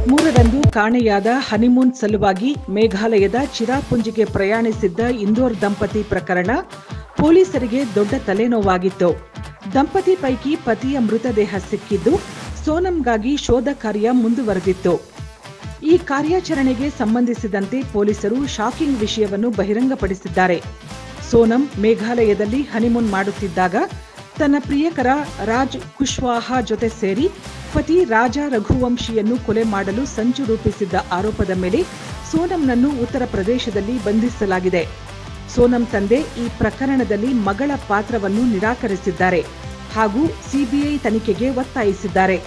3ರಂದು ಕಾಣೆಯಾದ ಹನಿಮೂನ್ ಸಲುವಾಗಿ ಮೇಘಾಲಯದ ಚಿರಾಪುಂಜಿಗೆ ಪ್ರಯಾಣಿಸಿದ್ದ ಇಂದೋರ್ ದಂಪತಿ ಪ್ರಕರಣ ಪೊಲೀಸರಿಗೆ ದೊಡ್ಡ ತಲೆನೋವಾಗಿತ್ತು. ದಂಪತಿ ಪೈಕಿ ಪತಿಯ ಮೃತದೇಹ ಸಿಕ್ಕಿದ್ದು ಸೋನಂಗಾಗಿ ಶೋಧ ಕಾರ್ಯ ಮುಂದುವರೆದಿತ್ತು. ಈ ಕಾರ್ಯಾಚರಣೆಗೆ ಸಂಬಂಧಿಸಿದಂತೆ ಪೊಲೀಸರು ಶಾಕಿಂಗ್ ವಿಷಯವನ್ನು ಬಹಿರಂಗಪಡಿಸಿದ್ದಾರೆ. ಸೋನಂ ಮೇಘಾಲಯದಲ್ಲಿ ಹನಿಮೂನ್ ಮಾಡುತ್ತಿದ್ದಾಗ ತನ್ನ ಪ್ರಿಯಕರ ರಾಜ್ ಕುಶ್ವಾಹಾ ಜೊತೆ ಸೇರಿ ಪತಿ ರಾಜ ರಘುವಂಶಿಯನ್ನು ಕೊಲೆ ಮಾಡಲು ಸಂಚು ರೂಪಿಸಿದ್ದ ಆರೋಪದ ಮೇಲೆ ಸೋನಂನನ್ನು ಉತ್ತರ ಪ್ರದೇಶದಲ್ಲಿ ಬಂಧಿಸಲಾಗಿದೆ. ಸೋನಂ ತಂದೆ ಈ ಪ್ರಕರಣದಲ್ಲಿ ಮಗಳ ಪಾತ್ರವನ್ನು ನಿರಾಕರಿಸಿದ್ದಾರೆ ಹಾಗೂ ಸಿಬಿಐ ತನಿಖೆಗೆ ಒತ್ತಾಯಿಸಿದ್ದಾರೆ.